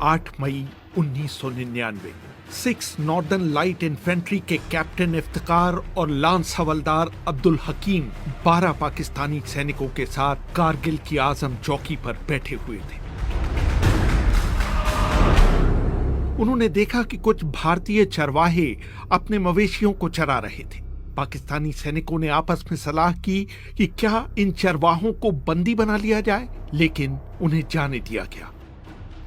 8 मई 1999 six northern light infantry के captain Iftikhar और lance हवलदार अब्दुल हकीम 12 पाकिस्तानी सैनिकों के साथ कारगिल की आजम चौकी पर बैठे हुए थे। उन्होंने देखा कि कुछ भारतीय चरवाहे अपने मवेशियों को चरा रहे थे। पाकिस्तानी सैनिकों ने आपस में सलाह की कि क्या इन चरवाहों को बंदी बना लिया जाए, लेकिन उन्हें जाने दिया गया।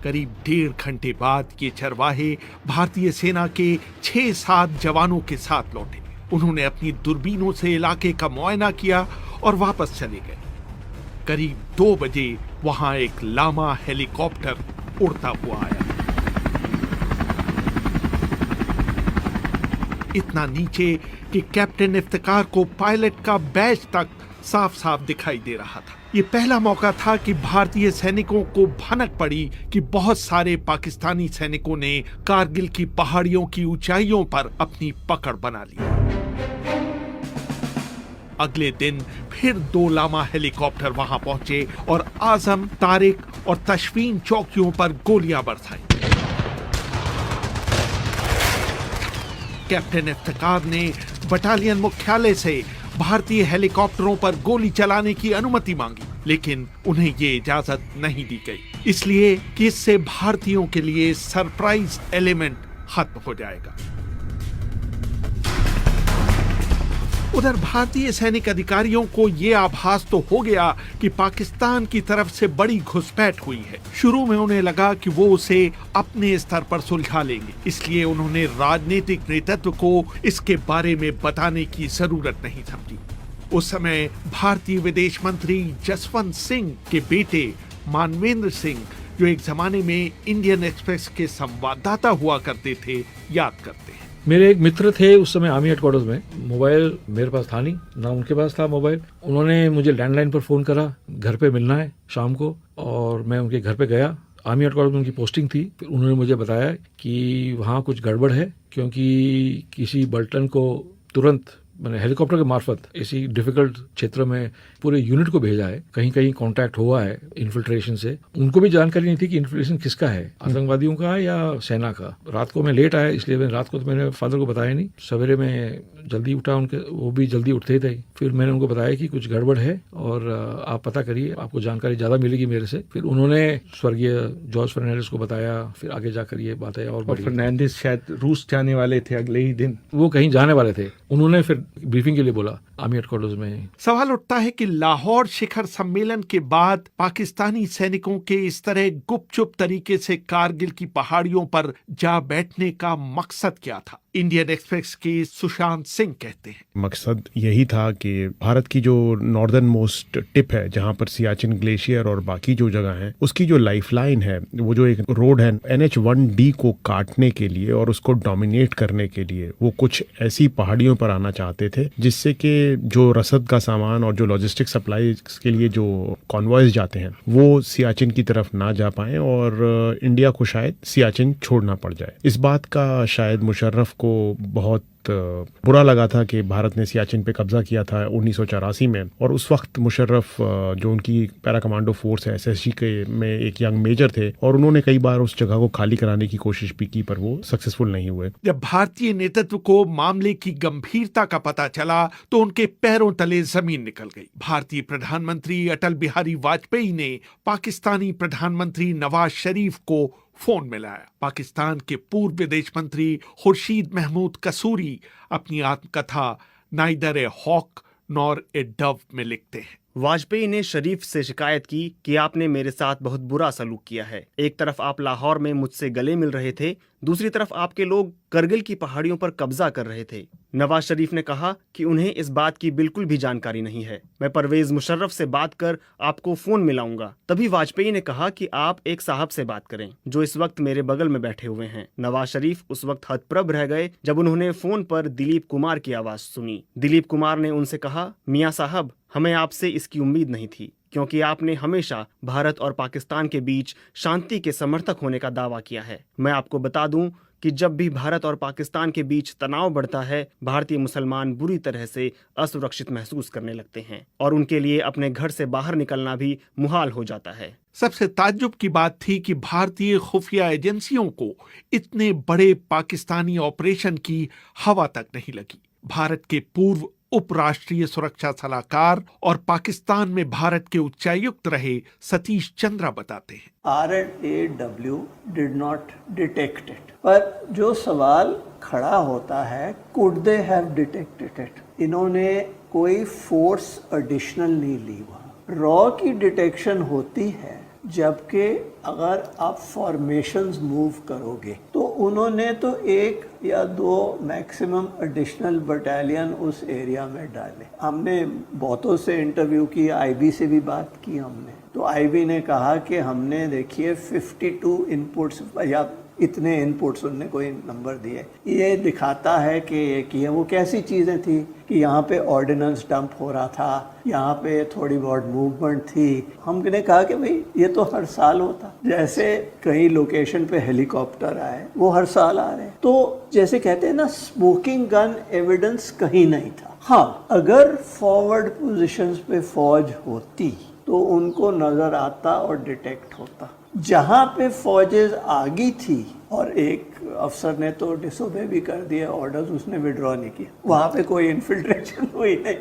करीब 1.5 घंटे बाद ये चरवाहे भारतीय सेना के 6-7 जवानों के साथ लौटे। उन्होंने अपनी दूरबीनों से इलाके का मुआयना किया और वापस चले गए। करीब 2 बजे वहां एक लामा हेलीकॉप्टर उड़ता हुआ आया। इतना नीचे कि कैप्टन इफ्तिकार को पायलट का बैज तक साफ साफ दिखाई दे रहा था। ये पहला मौका था कि भारतीय सैनिकों को भनक पड़ी कि बहुत सारे पाकिस्तानी सैनिकों ने कारगिल की पहाड़ियों की ऊंचाइयों पर अपनी पकड़ बना ली। अगले दिन फिर 2 लामा हेलीकॉप्टर वहां पहुंचे और आजम, तारिक और तशवीन चौकियों पर गोलियां बरसाई। कैप्टन इफ्तिकार ने बटालियन मुख्यालय से भारतीय हेलीकॉप्टरों पर गोली चलाने की अनुमति मांगी, लेकिन उन्हें ये इजाजत नहीं दी गई, इसलिए कि इससे भारतीयों के लिए सरप्राइज एलिमेंट खत्म हो जाएगा। उधर भारतीय सैनिक अधिकारियों को यह आभास तो हो गया कि पाकिस्तान की तरफ से बड़ी घुसपैठ हुई है। शुरू में उन्हें लगा कि वो उसे अपने स्तर पर सुलझा लेंगे, इसलिए उन्होंने राजनीतिक नेतृत्व को इसके बारे में बताने की जरूरत नहीं समझी। उस समय भारतीय विदेश मंत्री जसवंत सिंह के बेटे मानवेंद्र सिंह, जो एक जमाने में इंडियन एक्सप्रेस के संवाददाता हुआ करते थे, याद करते हैं। मेरे एक मित्र थे उस समय आर्मी हेडक्वार्टर्स में। मोबाइल मेरे पास था नहीं, ना उनके पास था मोबाइल। उन्होंने मुझे लैंडलाइन पर फोन करा, घर पे मिलना है शाम को, और मैं उनके घर पे गया। आर्मी हेडक्वार्टर्स में उनकी पोस्टिंग थी। फिर उन्होंने मुझे बताया कि वहाँ कुछ गड़बड़ है, क्योंकि किसी बल्टन को तुरंत मैंने हेलीकॉप्टर के मार्फत ऐसी डिफिकल्ट क्षेत्र में पूरे यूनिट को भेजा है। कहीं कहीं कांटेक्ट हुआ है इन्फिल्ट्रेशन से। उनको भी जानकारी नहीं थी कि इन्फिल्ट्रेशन किसका है, आतंकवादियों का है या सेना का। रात को मैं लेट आया, इसलिए रात को तो मैंने फादर को बताया नहीं। सवेरे में जल्दी उठा, उनके वो भी जल्दी उठते थे। फिर मैंने उनको बताया कि कुछ गड़बड़ है और आप पता करिए, आपको जानकारी ज्यादा मिलेगी मेरे से। फिर उन्होंने स्वर्गीय जॉर्ज फर्नांडिस को बताया। फिर आगे जाकर ये बातें और फर्नांडिस शायद रूस जाने वाले थे अगले ही दिन, वो कहीं जाने वाले थे। उन्होंने फिर ब्रीफिंग के लिए बोला आर्मी हेडक्वार्टर्स में। सवाल उठता है कि लाहौर शिखर सम्मेलन के बाद पाकिस्तानी सैनिकों के इस तरह गुपचुप तरीके से कारगिल की पहाड़ियों पर जा बैठने का मकसद क्या था। इंडियन एक्सप्रेस के सुशांत सिंह कहते हैं, मकसद यही था कि भारत की जो नॉर्दर्न मोस्ट टिप है, जहां पर सियाचिन ग्लेशियर और बाकी जो जगह है, उसकी जो लाइफलाइन है, वो जो एक रोड है NH-1D को काटने के लिए और उसको डोमिनेट करने के लिए, वो कुछ ऐसी पहाड़ियों पर आना चाहते थे जिससे कि जो रसद का सामान और जो लॉजिस्टिक सप्लाई के लिए जो कॉन्वॉयज जाते हैं, वो सियाचिन की तरफ ना जा पाए और इंडिया को शायद सियाचिन छोड़ना पड़ जाए। इस बात का शायद मुशर्रफ को बहुत बुरा लगा था कि भारत ने सियाचिन पे कब्जा किया था 1984 में, और उस वक्त मुशर्रफ जो उनकी पैरा कमांडो फोर्स है SSG के में एक यंग मेजर थे, और उन्होंने कई बार उस जगह को खाली कराने की कोशिश भी की, पर वो सक्सेसफुल नहीं हुए। जब भारतीय नेतृत्व को मामले की गंभीरता का पता चला तो उनके पैरों तले जमीन निकल गई। भारतीय प्रधानमंत्री अटल बिहारी वाजपेयी ने पाकिस्तानी प्रधानमंत्री नवाज शरीफ को फोन मिलाया। पाकिस्तान के पूर्व विदेश मंत्री खुर्शीद महमूद कसूरी अपनी आत्मकथा neither a hawk nor a dove में लिखते हैं, वाजपेयी ने शरीफ से शिकायत की कि आपने मेरे साथ बहुत बुरा सलूक किया है। एक तरफ आप लाहौर में मुझसे गले मिल रहे थे, दूसरी तरफ आपके लोग करगिल की पहाड़ियों पर कब्जा कर रहे थे। नवाज शरीफ ने कहा कि उन्हें इस बात की बिल्कुल भी जानकारी नहीं है। मैं परवेज मुशर्रफ से बात कर आपको फोन मिलाऊंगा। तभी वाजपेयी ने कहा कि आप एक साहब से बात करें जो इस वक्त मेरे बगल में बैठे हुए हैं। नवाज शरीफ उस वक्त हतप्रभ रह गए जब उन्होंने फोन पर दिलीप कुमार की आवाज सुनी। दिलीप कुमार ने उनसे कहा, मियाँ साहब, हमें आपसे इसकी उम्मीद नहीं थी, क्योंकि आपने हमेशा भारत और पाकिस्तान के बीच शांति के समर्थक होने का दावा किया है। मैं आपको बता दूं कि जब भी भारत और पाकिस्तान के बीच तनाव बढ़ता है, भारतीय मुसलमान बुरी तरह से असुरक्षित महसूस करने लगते हैं और उनके लिए अपने घर से बाहर निकलना भी मुहाल हो जाता है। सबसे ताज्जुब की बात थी कि भारतीय खुफिया एजेंसियों को इतने बड़े पाकिस्तानी ऑपरेशन की हवा तक नहीं लगी। भारत के पूर्व उपराष्ट्रीय सुरक्षा सलाहकार और पाकिस्तान में भारत के उच्चायुक्त रहे सतीश चंद्रा बताते हैं, RNAW did not detect it। पर जो सवाल खड़ा होता है, could they have detected it? इन्होंने कोई फोर्स एडिशनल नहीं ली वहाँ। रॉ की डिटेक्शन होती है जबकि अगर आप फॉर्मेशंस मूव करोगे, तो उन्होंने तो 1 या 2 मैक्सिमम एडिशनल बटालियन उस एरिया में डाले। हमने बहुतों से इंटरव्यू की, आईबी से भी बात की हमने, तो आईबी ने कहा कि हमने देखिए 52 इनपुट्स या इतने इनपुट्स उनने कोई नंबर दिए, ये दिखाता है कि ये किए। वो कैसी चीज़ें थी कि यहाँ पे ऑर्डिनेंस डंप हो रहा था, यहाँ पे थोड़ी बहुत मूवमेंट थी। हमने कहा कि भाई ये तो हर साल होता, जैसे कई लोकेशन पे हेलीकॉप्टर आए वो हर साल आ रहे हैं। तो जैसे कहते हैं ना, स्मोकिंग गन एविडेंस कहीं नहीं था। हाँ, अगर फॉरवर्ड पोजीशंस पे फौज होती तो उनको नज़र आता और डिटेक्ट होता। जहाँ पे फौजेज आगी थी और एक अफसर ने तो डिसोबे भी कर दिया ऑर्डर्स, उसने विड्रॉ नहीं किया, वहाँ पे कोई इन्फिल्ट्रेशन हुई नहीं।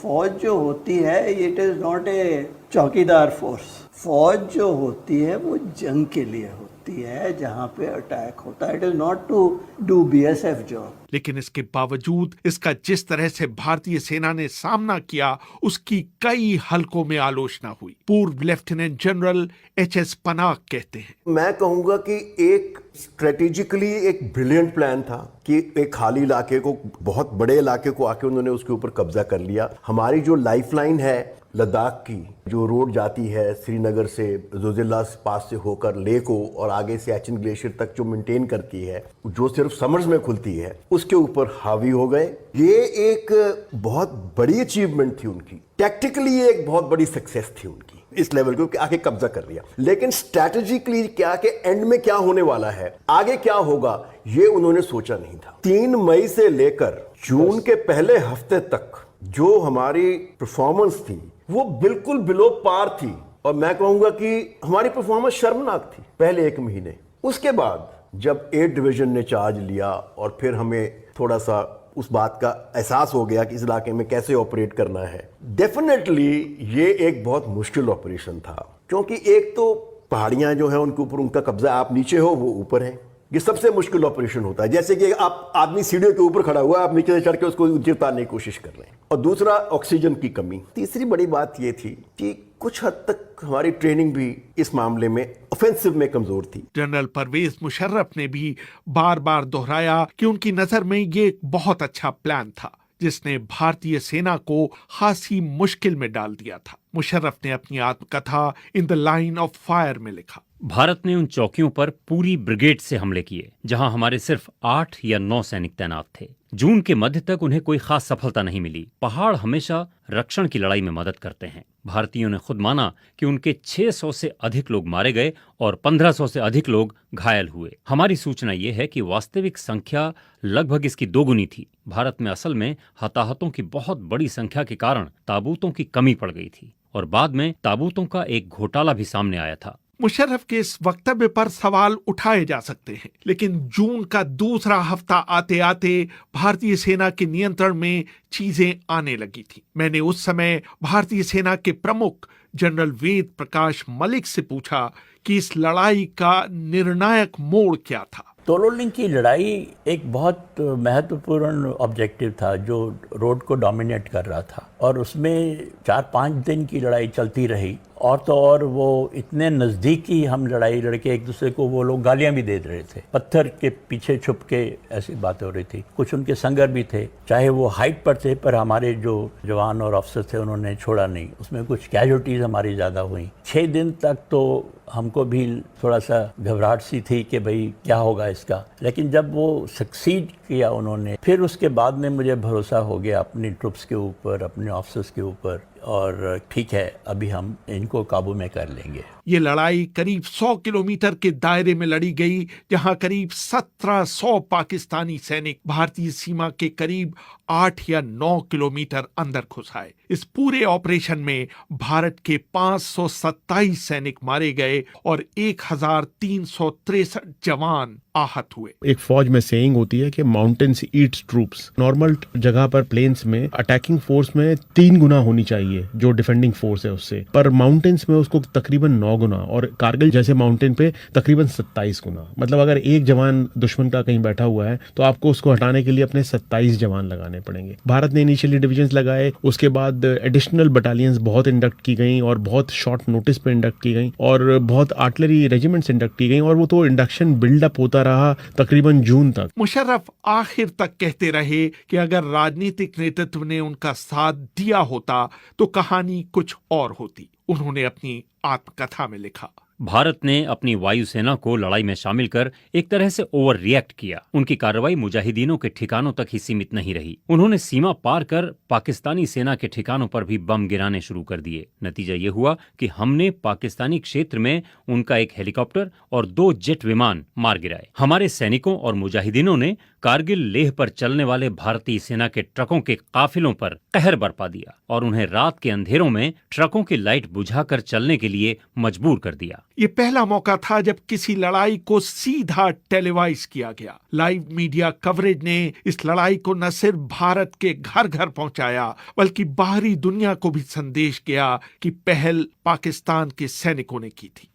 फौज जो होती है, इट इज़ नॉट ए चौकीदार फोर्स। फौज जो होती है वो जंग के लिए होती है, जहाँ पे अटैक होता है। It is not to do BSF job. लेकिन इसके बावजूद इसका जिस तरह से भारतीय सेना ने सामना किया, उसकी कई हलकों में आलोचना हुई। पूर्व लेफ्टिनेंट जनरल HS पनाग कहते हैं, मैं कहूंगा कि एक स्ट्रेटेजिकली एक ब्रिलियंट प्लान था कि एक खाली इलाके को, बहुत बड़े इलाके को आके उन्होंने उसके ऊपर कब्जा कर लिया। हमारी जो लाइफलाइन है लद्दाख की, जो रोड जाती है श्रीनगर से जोजिला पास से होकर लेह को और आगे सियाचिन ग्लेशियर तक, जो मेंटेन करती है, जो सिर्फ समर्स में खुलती है, उसके ऊपर हावी हो गए। ये एक बहुत बड़ी अचीवमेंट थी उनकी, टैक्टिकली एक बहुत बड़ी सक्सेस थी उनकी इस लेवल को आके कब्जा कर लिया। लेकिन स्ट्रैटेजिकली क्या के एंड में क्या होने वाला है, आगे क्या होगा, ये उन्होंने सोचा नहीं था। 3 मई से लेकर जून के पहले हफ्ते तक जो हमारी परफॉर्मेंस थी वो बिल्कुल बिलो पार थी, और मैं कहूंगा कि हमारी परफॉर्मेंस शर्मनाक थी पहले 1 महीने। उसके बाद जब 8 डिवीजन ने चार्ज लिया और फिर हमें थोड़ा सा उस बात का एहसास हो गया कि इस इलाके में कैसे ऑपरेट करना है, डेफिनेटली ये एक बहुत मुश्किल ऑपरेशन था। क्योंकि एक तो पहाड़ियां जो है उनके ऊपर उनका कब्जा, आप नीचे हो वो ऊपर है, ये सबसे मुश्किल ऑपरेशन होता है। जैसे कि आप आदमी सीढ़ियों के ऊपर खड़ा हुआ है, आप नीचे से चढ़ के उसको नीचे उतारने की कोशिश कर रहे हैं। और दूसरा, ऑक्सीजन की कमी। तीसरी बड़ी बात ये थी कि कुछ हद तक हमारी ट्रेनिंग भी इस मामले में ऑफेंसिव में कमजोर थी। जनरल परवेज मुशर्रफ ने भी बार बार दोहराया कि उनकी नजर में ये एक बहुत अच्छा प्लान था, जिसने भारतीय सेना को खासी मुश्किल में डाल दिया था। मुशर्रफ ने अपनी आत्मकथा in the line of fire में लिखा, भारत ने उन चौकियों पर पूरी ब्रिगेड से हमले किए जहां हमारे सिर्फ 8 या 9 सैनिक तैनात थे। जून के मध्य तक उन्हें कोई खास सफलता नहीं मिली। पहाड़ हमेशा रक्षण की लड़ाई में मदद करते हैं। भारतीयों ने खुद माना कि उनके 600 से अधिक लोग मारे गए और 1500 से अधिक लोग घायल हुए। हमारी सूचना ये है कि वास्तविक संख्या लगभग इसकी 2 गुनी थी। भारत में असल में हताहतों की बहुत बड़ी संख्या के कारण ताबूतों की कमी पड़ गई थी और बाद में ताबूतों का एक घोटाला भी सामने आया था। मुशर्रफ के इस वक्तव्य पर सवाल उठाए जा सकते हैं, लेकिन जून का दूसरा हफ्ता आते आते भारतीय सेना के नियंत्रण में चीजें आने लगी थी। मैंने उस समय भारतीय सेना के प्रमुख जनरल वेद प्रकाश मलिक से पूछा कि इस लड़ाई का निर्णायक मोड़ क्या था। तोलोलिंग की लड़ाई एक बहुत महत्वपूर्ण ऑब्जेक्टिव था जो रोड को डोमिनेट कर रहा था, और उसमें 4-5 दिन की लड़ाई चलती रही। और तो और वो इतने नज़दीकी हम लड़ाई लड़के एक दूसरे को, वो लोग गालियां भी दे रहे थे, पत्थर के पीछे छुप के ऐसी बातें हो रही थी। कुछ उनके संगर भी थे, चाहे वो हाइट पर थे, पर हमारे जो जवान और अफसर थे उन्होंने छोड़ा नहीं। उसमें कुछ कैजुअल्टीज हमारी ज़्यादा हुई। 6 दिन तक तो हमको भी थोड़ा सा घबराहट सी थी कि भाई क्या होगा इसका, लेकिन जब वो सक्सीड किया उन्होंने, फिर उसके बाद में मुझे भरोसा हो गया अपनी ट्रुप्स के ऊपर, अपने ऑफिसर्स के ऊपर, और ठीक है अभी हम इनको काबू में कर लेंगे। ये लड़ाई करीब 100 किलोमीटर के दायरे में लड़ी गई, जहां करीब 1700 पाकिस्तानी सैनिक भारतीय सीमा के करीब 8 या 9 किलोमीटर अंदर घुस आए। इस पूरे ऑपरेशन में भारत के 527 सैनिक मारे गए और 1363 जवान आहत हुए। एक फौज में सेइंग होती है कि माउंटेन्स ईट्स ट्रूप्स। नॉर्मल जगह पर प्लेन्स में अटैकिंग फोर्स में 3 गुना होनी चाहिए जो डिफेंडिंग फोर्स है उससे, पर माउंटेन्स में उसको तकरीबन 9 गुना, और कारगिल जैसे माउंटेन पे तकरीबन 27 गुना। मतलब अगर एक जवान दुश्मन का कहीं बैठा हुआ है तो आपको उसको हटाने के लिए अपने 27 जवान लगाने पड़ेंगे। भारत ने इनिशियली डिविजन्स लगाए, उसके बाद एडिशनल बटालियंस बहुत इंडक्ट की गई और बहुत शॉर्ट नोटिस पे इंडक्ट की गई, और बहुत आर्टिलरी रेजिमेंट्स इंडक्ट की गई, और वो तो इंडक्शन बिल्डअप होता रहा तकरीबन जून तक। मुशर्रफ आखिर तक कहते रहे कि अगर राजनीतिक नेतृत्व ने उनका साथ दिया होता तो कहानी कुछ और होती। उन्होंने अपनी आत्मकथा में लिखा, भारत ने अपनी वायुसेना को लड़ाई में शामिल कर एक तरह से ओवर रिएक्ट किया। उनकी कार्रवाई मुजाहिदीनों के ठिकानों तक ही सीमित नहीं रही, उन्होंने सीमा पार कर पाकिस्तानी सेना के ठिकानों पर भी बम गिराने शुरू कर दिए। नतीजा ये हुआ कि हमने पाकिस्तानी क्षेत्र में उनका एक हेलीकॉप्टर और 2 जेट विमान मार गिराए। हमारे सैनिकों और मुजाहिदीनों ने कारगिल लेह पर चलने वाले भारतीय सेना के ट्रकों के काफिलों पर कहर बरपा दिया और उन्हें रात के अंधेरों में ट्रकों की लाइट बुझाकर चलने के लिए मजबूर कर दिया। ये पहला मौका था जब किसी लड़ाई को सीधा टेलीवाइज किया गया। लाइव मीडिया कवरेज ने इस लड़ाई को न सिर्फ भारत के घर घर पहुंचाया, बल्कि बाहरी दुनिया को भी संदेश गया कि पहल पाकिस्तान के सैनिकों ने की थी।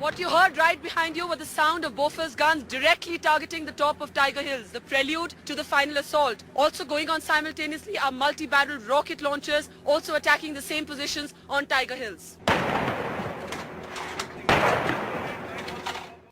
What you heard right behind you were the sound of Bofors guns directly targeting the top of Tiger Hills, the prelude to the final assault. Also going on simultaneously are multi-barrel rocket launchers also attacking the same positions on Tiger Hills.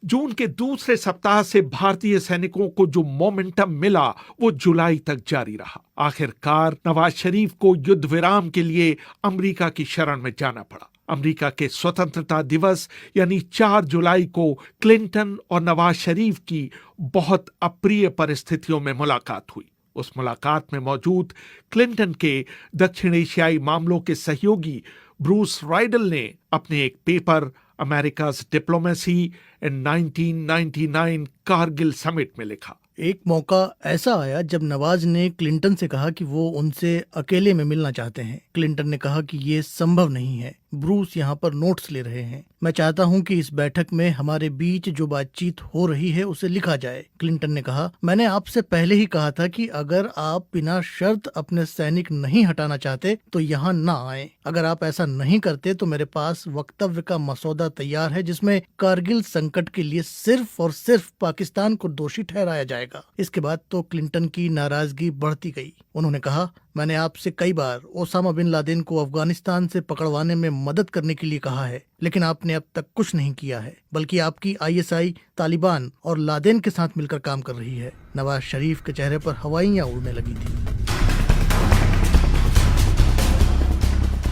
जून के दूसरे सप्ताह से भारतीय सैनिकों को जो momentum मिला वो जुलाई तक जारी रहा। आखिरकार नवाज शरीफ को युद्ध विराम के लिए अमेरिका की शरण में जाना पड़ा। अमेरिका के स्वतंत्रता दिवस यानी 4 जुलाई को क्लिंटन और नवाज शरीफ की बहुत अप्रिय परिस्थितियों में मुलाकात हुई। उस मुलाकात में मौजूद क्लिंटन के दक्षिण एशियाई मामलों के सहयोगी ब्रूस राइडल ने अपने एक पेपर अमेरिका's डिप्लोमेसी इन 1999 कारगिल समिट में लिखा, एक मौका ऐसा आया जब नवाज ने क्लिंटन से कहा कि वो उनसे अकेले में मिलना चाहते हैं। क्लिंटन ने कहा कि ये संभव नहीं है। ब्रूस यहाँ पर नोट्स ले रहे हैं। मैं चाहता हूँ कि इस बैठक में हमारे बीच जो बातचीत हो रही है उसे लिखा जाए। क्लिंटन ने कहा, मैंने आपसे पहले ही कहा था कि अगर आप बिना शर्त अपने सैनिक नहीं हटाना चाहते तो यहाँ ना आए। अगर आप ऐसा नहीं करते तो मेरे पास वक्तव्य का मसौदा तैयार है जिसमें कारगिल संकट के लिए सिर्फ और सिर्फ पाकिस्तान को दोषी ठहराया जाएगा। इसके बाद तो क्लिंटन की नाराजगी बढ़ती गई। उन्होंने कहा, मैंने आपसे कई बार ओसामा बिन लादेन को अफगानिस्तान से पकड़वाने में मदद करने के लिए कहा है, लेकिन आपने अब तक कुछ नहीं किया है, बल्कि आपकी आईएसआई तालिबान और लादेन के साथ मिलकर काम कर रही है। नवाज शरीफ के चेहरे पर हवाइयां उड़ने लगी थी।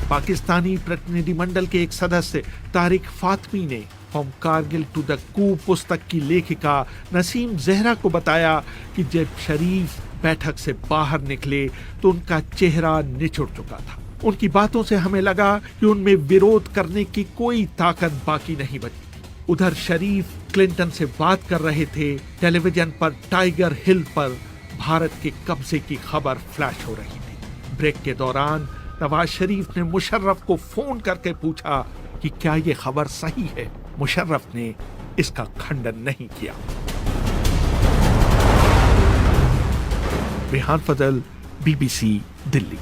पाकिस्तानी प्रतिनिधिमंडल के एक सदस्य तारिक फातमी ने फ्रॉम कारगिल टू द कू पुस्तक की लेखिका नसीम जहरा को बताया कि जब शरीफ बैठक से बाहर निकले तो उनका चेहरा निचुड़ चुका था। उनकी बातों से हमें लगा कि उनमें विरोध करने की कोई ताकत बाकी नहीं बची थी। उधर शरीफ क्लिंटन से बात कर रहे थे। टेलीविजन पर टाइगर हिल पर भारत के कब्जे की खबर फ्लैश हो रही थी। ब्रेक के दौरान नवाज शरीफ ने मुशर्रफ को फोन करके पूछा कि क्या ये खबर सही है। मुशर्रफ ने इसका खंडन नहीं किया। रेहान फजल, BBC, दिल्ली।